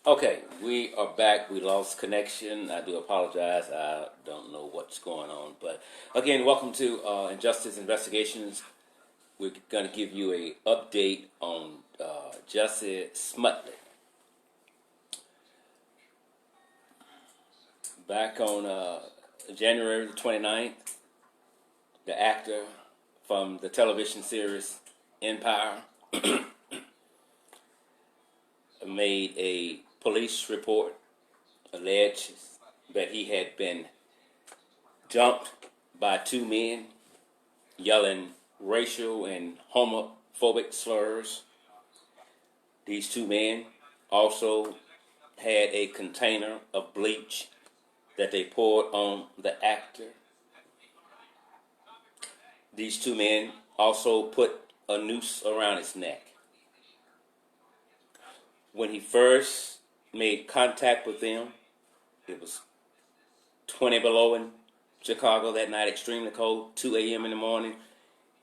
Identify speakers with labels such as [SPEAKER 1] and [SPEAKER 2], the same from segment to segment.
[SPEAKER 1] Okay, we are back. We lost connection. I do apologize. I don't know what's going on. But again, welcome to Injustice Investigations. We're going to give you a update on Jussie Smollett. Back on January the 29th, the actor from the television series Empire made a police report alleged that he had been jumped by two men yelling racial and homophobic slurs. These two men also had a container of bleach that they poured on the actor. These two men also put a noose around his neck. When he first made contact with them, it was 20 below in Chicago that night, extremely cold, 2 a.m. in the morning,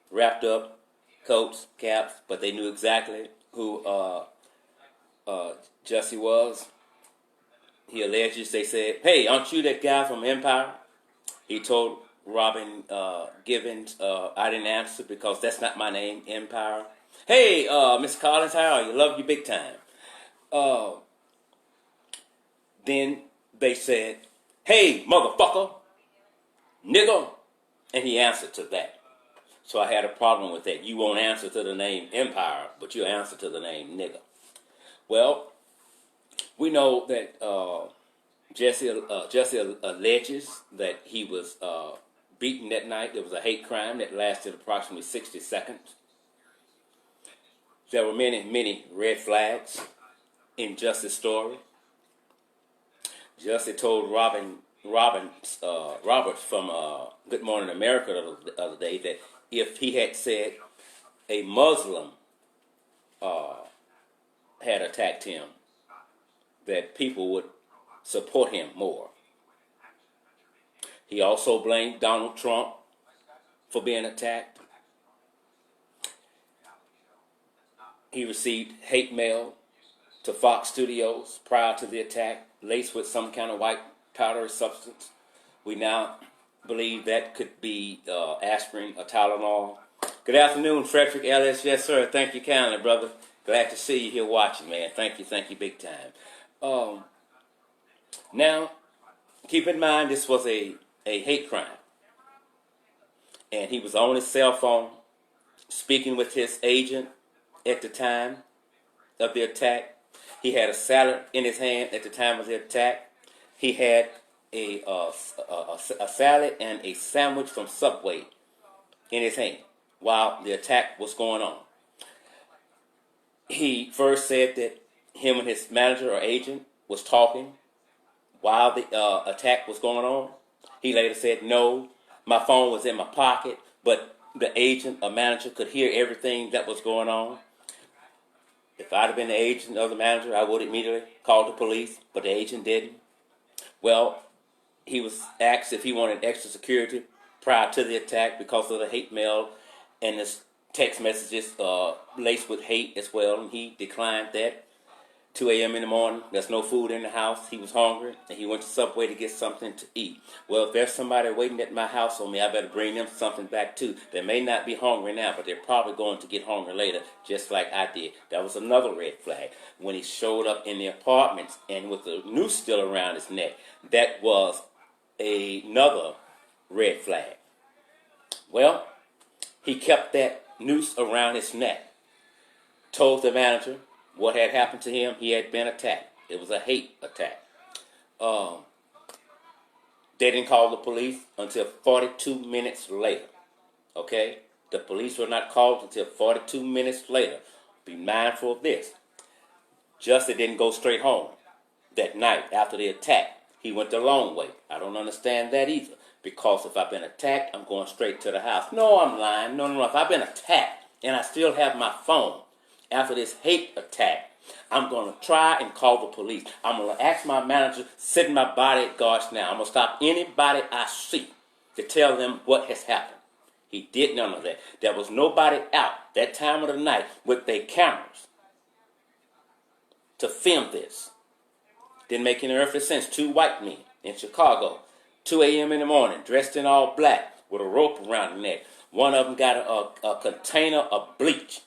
[SPEAKER 1] wrapped up, coats, caps, but they knew exactly who Jussie was. He alleges, they said, "Hey, aren't you that guy from Empire?" He told Robin Givens, "I didn't answer because that's not my name, Empire." "Hey, Miss Collins, how are you? Love you big time." Then they said, "Hey, motherfucker, nigga," and he answered to that. So I had a problem with that. You won't answer to the name Empire, but you answer to the name nigga. Well, we know that Jussie alleges that he was beaten that night. There was a hate crime that lasted approximately 60 seconds. There were many, many red flags in Jussie's story. Jussie told Roberts from Good Morning America the other day that if he had said a Muslim had attacked him, that people would support him more. He also blamed Donald Trump for being attacked. He received hate mail to Fox Studios prior to the attack, laced with some kind of white powdery substance. We now believe that could be aspirin or Tylenol. Good afternoon, Frederick Ellis. Yes, sir. Thank you kindly, brother. Glad to see you here watching, man. Thank you big time. Now, keep in mind this was a hate crime. And he was on his cell phone speaking with his agent at the time of the attack. He had a salad in his hand at the time of the attack. He had a salad and a sandwich from Subway in his hand while the attack was going on. He first said that him and his manager or agent was talking while the attack was going on. He later said, "No, my phone was in my pocket, but the agent or manager could hear everything that was going on." If I'd have been the agent or the manager, I would immediately call the police, but the agent didn't. Well, he was asked if he wanted extra security prior to the attack because of the hate mail and his text messages laced with hate as well, and he declined that. 2 a.m. in the morning, there's no food in the house. He was hungry, and he went to Subway to get something to eat. Well, if there's somebody waiting at my house on me, I better bring them something back too. They may not be hungry now, but they're probably going to get hungry later, just like I did. That was another red flag. When he showed up in the apartments and with the noose still around his neck, that was another red flag. Well, he kept that noose around his neck, told the manager what had happened to him. He had been attacked. It was a hate attack. They didn't call the police until 42 minutes later. Okay? The police were not called until 42 minutes later. Be mindful of this. Jussie didn't go straight home that night after the attack. He went the long way. I don't understand that either. Because if I've been attacked, I'm going straight to the house. No, I'm lying. No. If I've been attacked and I still have my phone, after this hate attack, I'm going to try and call the police. I'm going to ask my manager, send my bodyguards now. I'm going to stop anybody I see to tell them what has happened. He did none of that. There was nobody out that time of the night with their cameras to film this. Didn't make any earthly sense. Two white men in Chicago, 2 a.m. in the morning, dressed in all black with a rope around their neck. One of them got a container of bleach.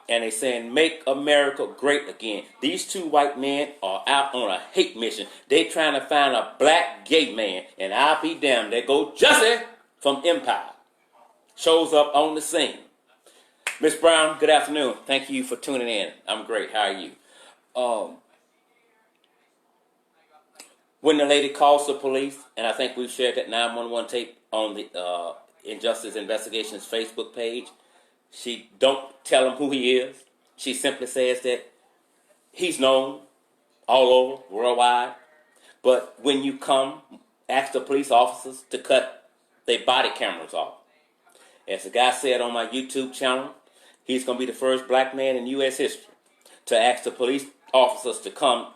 [SPEAKER 1] And they saying, make America great again. These two white men are out on a hate mission. They trying to find a black gay man. And I'll be damned. There go Jussie from Empire. Shows up on the scene. Miss Brown, good afternoon. Thank you for tuning in. I'm great. How are you? When the lady calls the police, and I think we've shared that 911 tape on the Injustice Investigations Facebook page, she don't tell him who he is. She simply says that he's known all over, worldwide. But when you come, ask the police officers to cut their body cameras off. As the guy said on my YouTube channel, he's going to be the first black man in U.S. history to ask the police officers to come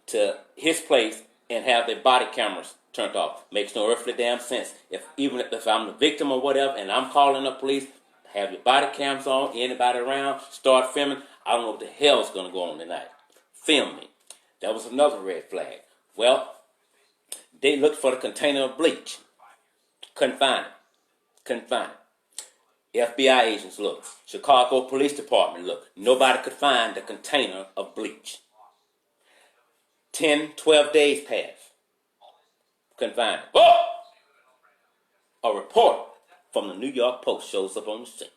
[SPEAKER 1] to his place and have their body cameras turned off. Makes no earthly damn sense. Even if I'm the victim or whatever and I'm calling the police, have your body cams on, anybody around, start filming. I don't know what the hell is going to go on tonight. Film me. That was another red flag. Well, they looked for the container of bleach. Couldn't find it. FBI agents looked. Chicago Police Department looked. Nobody could find the container of bleach. 10, 12 days passed. Couldn't find it. Oh! A reporter from the New York Post shows up on the scene.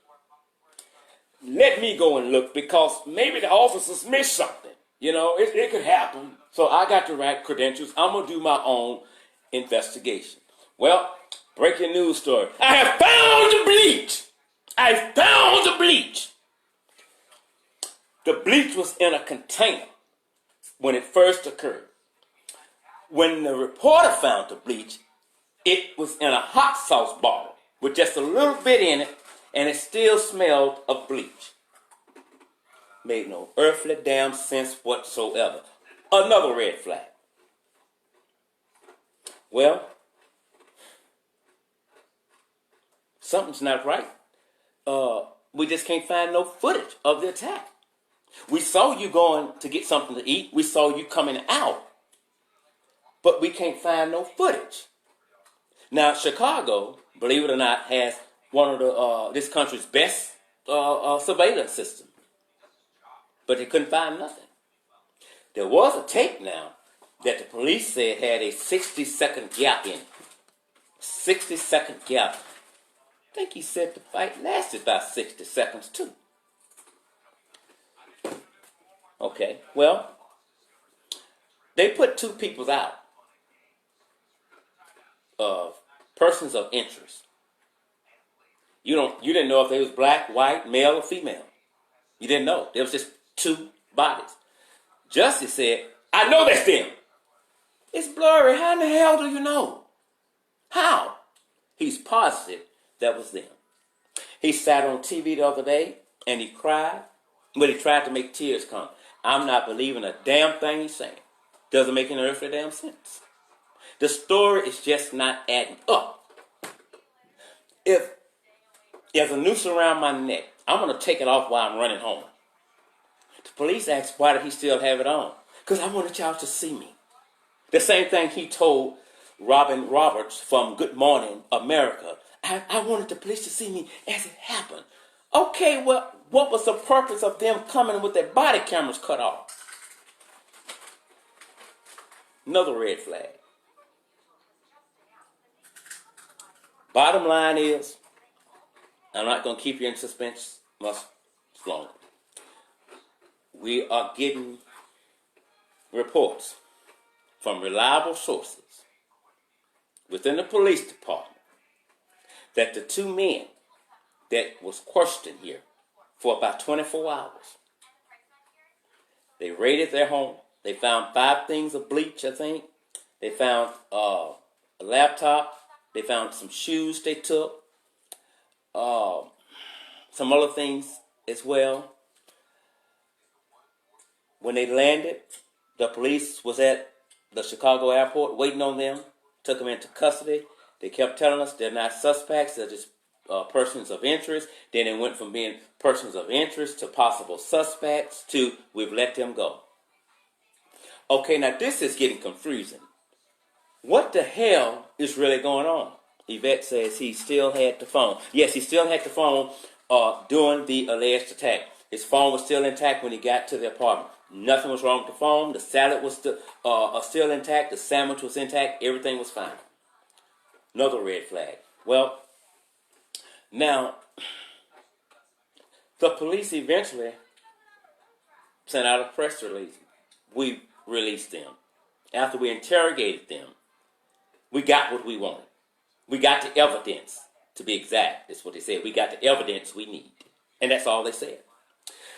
[SPEAKER 1] Let me go and look because maybe the officers missed something. You know, it could happen. So I got the right credentials. I'm going to do my own investigation. Well, breaking news story. I have found the bleach. I found the bleach. The bleach was in a container when it first occurred. When the reporter found the bleach, it was in a hot sauce bottle with just a little bit in it, and it still smelled of bleach. Made no earthly damn sense whatsoever. Another red flag. Well, something's not right. We just can't find no footage of the attack. We saw you going to get something to eat. We saw you coming out. But we can't find no footage. Now, Chicago, believe it or not, has one of this country's best surveillance systems. But they couldn't find nothing. There was a tape now that the police said had a 60-second gap in it. 60-second gap. I think he said the fight lasted about 60 seconds too. Okay, well, they put two people out of persons of interest. You didn't know if they was black, white, male, or female. You didn't know. There was just two bodies. Jussie said, I know that's them. It's blurry. How in the hell do you know? How? He's positive that was them. He sat on TV the other day and he cried, but he tried to make tears come. I'm not believing a damn thing he's saying. Doesn't make any earthly damn sense. The story is just not adding up. If there's a noose around my neck, I'm going to take it off while I'm running home. The police asked, why did he still have it on? Because I wanted y'all to see me. The same thing he told Robin Roberts from Good Morning America. I wanted the police to see me as it happened. Okay, well, what was the purpose of them coming with their body cameras cut off? Another red flag. Bottom line is, I'm not going to keep you in suspense much longer. We are getting reports from reliable sources within the police department that the two men that was questioned here for about 24 hours, they raided their home. They found 5 things of bleach, I think. They found a laptop. They found some shoes they took. Some other things as well. When they landed, the police was at the Chicago airport waiting on them, took them into custody. They kept telling us they're not suspects, they're just persons of interest. Then it went from being persons of interest to possible suspects to we've let them go. Okay, now this is getting confusing. What the hell is really going on? Yvette says he still had the phone. Yes, he still had the phone during the alleged attack. His phone was still intact when he got to the apartment. Nothing was wrong with the phone. The salad was still intact. The sandwich was intact. Everything was fine. Another red flag. Well, now, the police eventually sent out a press release. We released them. After we interrogated them, we got what we wanted. We got the evidence, to be exact. That's what they said. We got the evidence we need. And that's all they said.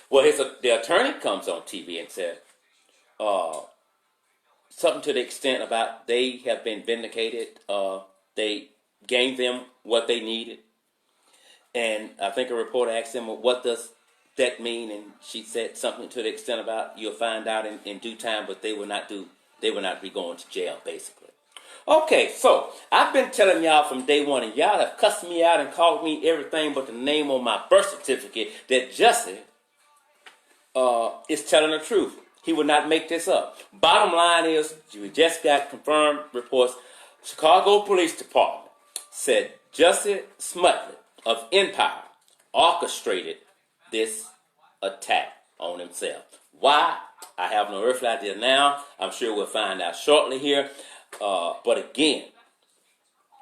[SPEAKER 1] Well, the attorney comes on TV and said something to the extent about they have been vindicated. They gave them what they needed. And I think a reporter asked him, well, what does that mean? And she said something to the extent about you'll find out in due time, but they will not be going to jail, basically. Okay, so I've been telling y'all from day one, and y'all have cussed me out and called me everything but the name on my birth certificate, that Jussie is telling the truth. He would not make this up. Bottom line is, we just got confirmed reports. Chicago Police Department said Jussie Smollett of Empire orchestrated this attack on himself. Why? I have no earthly idea now. I'm sure we'll find out shortly here. But again,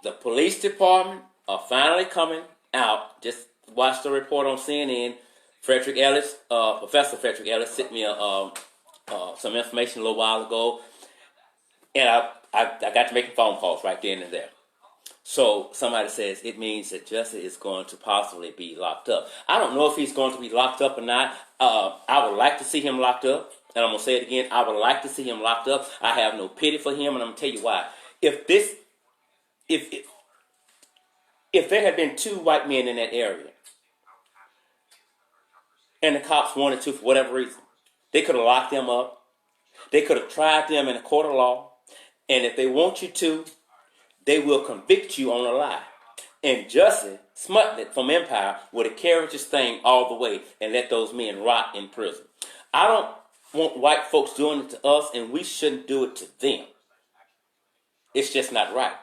[SPEAKER 1] the police department are finally coming out. Just watched the report on CNN. Frederick Ellis, Professor Frederick Ellis, sent me some information a little while ago, and I got to make phone calls right then and there. So somebody says it means that Jussie is going to possibly be locked up. I don't know if he's going to be locked up or not. I would like to see him locked up. And I'm going to say it again. I would like to see him locked up. I have no pity for him, and I'm going to tell you why. If there had been two white men in that area, and the cops wanted to, for whatever reason, they could have locked them up. They could have tried them in a court of law. And if they want you to, they will convict you on a lie. And Jussie Smollett from Empire would have carried this thing all the way and let those men rot in prison. I don't want white folks doing it to us, and we shouldn't do it to them. It's just not right.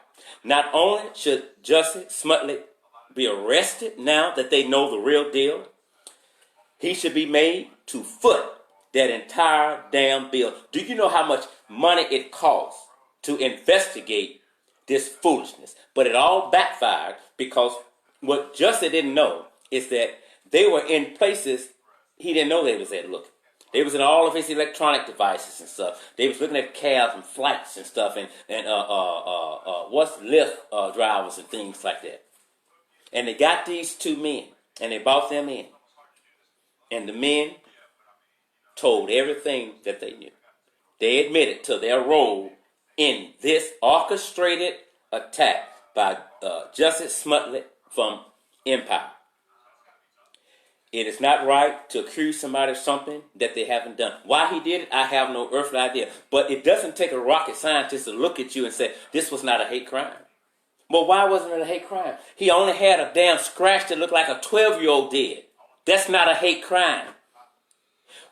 [SPEAKER 1] Not only should Jussie Smollett be arrested now that they know the real deal, he should be made to foot that entire damn bill. Do you know how much money it costs to investigate this foolishness? But it all backfired because what Jussie didn't know is that they were in places he didn't know they was at looking. They was in all of his electronic devices and stuff. They was looking at cabs and flights and stuff and what's Lyft drivers and things like that. And they got these two men and they brought them in. And the men told everything that they knew. They admitted to their role in this orchestrated attack by Jussie Smollett from Empire. It is not right to accuse somebody of something that they haven't done. Why he did it, I have no earthly idea. But it doesn't take a rocket scientist to look at you and say, this was not a hate crime. Well, why wasn't it a hate crime? He only had a damn scratch that looked like a 12-year-old did. That's not a hate crime.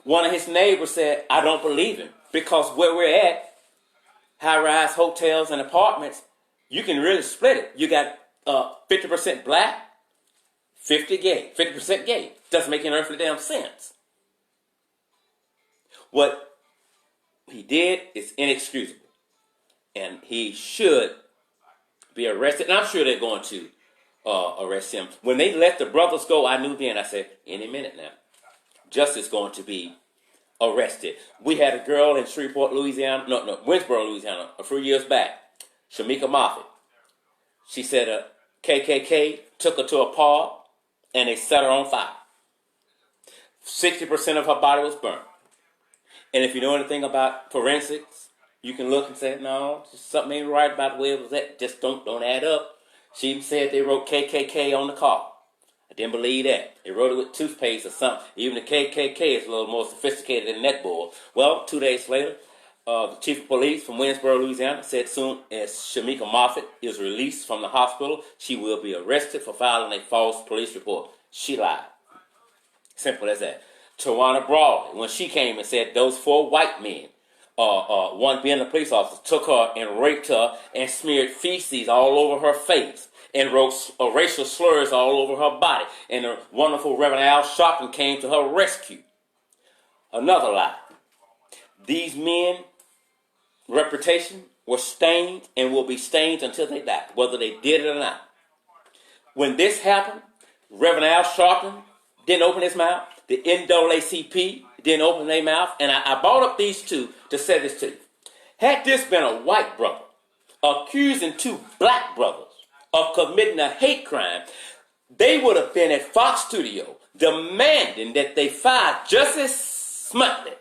[SPEAKER 1] One of his neighbors said, I don't believe him. Because where we're at, high-rise hotels and apartments, you can really split it. You got 50% black, 50% gay. Doesn't make any earthly damn sense. What he did is inexcusable. And he should be arrested. And I'm sure they're going to arrest him. When they let the brothers go, I knew then, I said, any minute now, Justice is going to be arrested. We had a girl in Winsboro, Louisiana, a few years back, Shamika Moffitt. She said a KKK took her to a park and they set her on fire. 60% of her body was burned. And if you know anything about forensics, you can look and say, no, something ain't right about the way it was at. Just don't add up. She even said they wrote KKK on the car. I didn't believe that. They wrote it with toothpaste or something. Even the KKK is a little more sophisticated than that board. Well, 2 days later, the chief of police from Winsboro, Louisiana, said soon as Shamika Moffitt is released from the hospital, she will be arrested for filing a false police report. She lied. Simple as that. Tawana Brawley, when she came and said those 4 white men one being a police officer, took her and raped her and smeared feces all over her face and wrote racial slurs all over her body. And the wonderful Reverend Al Sharpton came to her rescue. Another lie. These men reputation was stained and will be stained until they die, whether they did it or not. When this happened, Reverend Al Sharpton didn't open his mouth. The NAACP didn't open their mouth. And I brought up these two to say this to you. Had this been a white brother accusing two black brothers of committing a hate crime, they would have been at Fox Studio demanding that they fire Jussie Smollett.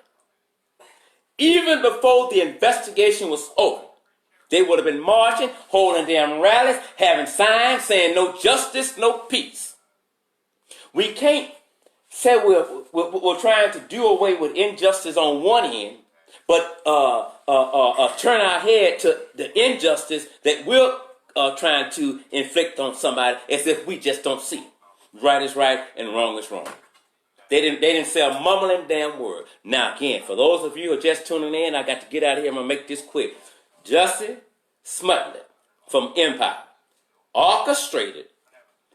[SPEAKER 1] Even before the investigation was over, they would have been marching, holding damn rallies, having signs saying no justice, no peace. We can't say we're trying to do away with injustice on one end, but turn our head to the injustice that we're trying to inflict on somebody as if we just don't see it. Right is right and wrong is wrong. They didn't say a mumbling damn word. Now again, for those of you who are just tuning in, I got to get out of here. I'm gonna make this quick. Jussie Smollett from Empire orchestrated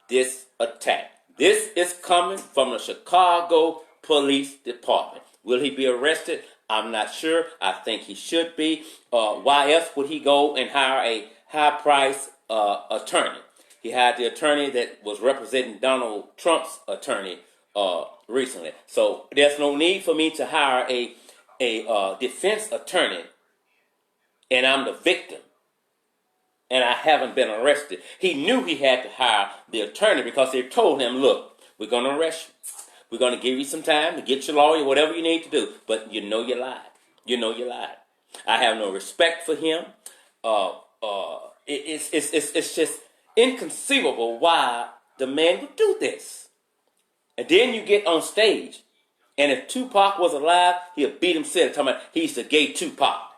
[SPEAKER 1] this attack. This is coming from the Chicago Police Department. Will he be arrested? I'm not sure. I think he should be. Why else would he go and hire a high-priced attorney? He hired the attorney that was representing Donald Trump's attorney recently. So there's no need for me to hire a defense attorney, and I'm the victim, and I haven't been arrested. He knew he had to hire the attorney because they told him, look, we're going to arrest you. We're going to give you some time to get your lawyer, whatever you need to do. But you know you lied. You know you lied. I have no respect for him. It's just inconceivable why the man would do this. And then you get on stage, and if Tupac was alive, he'd beat himself, talking about he's the gay Tupac.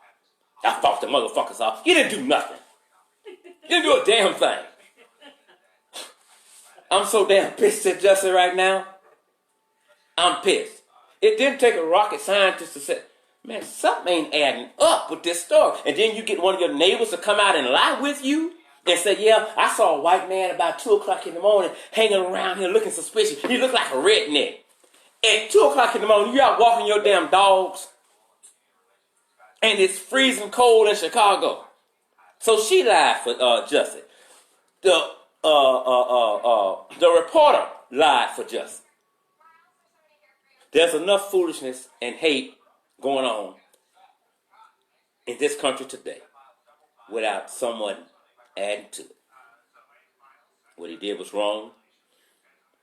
[SPEAKER 1] I fought the motherfuckers off. He didn't do nothing. He didn't do a damn thing. I'm so damn pissed at Jussie right now. I'm pissed. It didn't take a rocket scientist to say, man, something ain't adding up with this story. And then you get one of your neighbors to come out and lie with you and say, yeah, I saw a white man about 2 o'clock in the morning hanging around here looking suspicious. He looked like a redneck. At 2 o'clock in the morning, you're out walking your damn dogs, and it's freezing cold in Chicago. So she lied for Jussie. The reporter lied for Jussie. There's enough foolishness and hate going on in this country today without someone adding to it. What he did was wrong.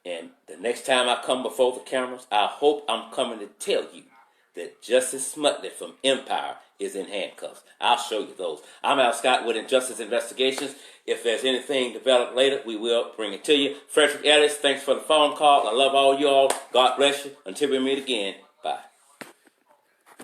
[SPEAKER 1] And the next time I come before the cameras, I hope I'm coming to tell you that Jussie Smollett from Empire is in handcuffs. I'll show you those. I'm Al Scott with Injustice Investigations. If there's anything developed later, we will bring it to you. Frederick Ellis, thanks for the phone call. I love all you all. God bless you. Until we meet again,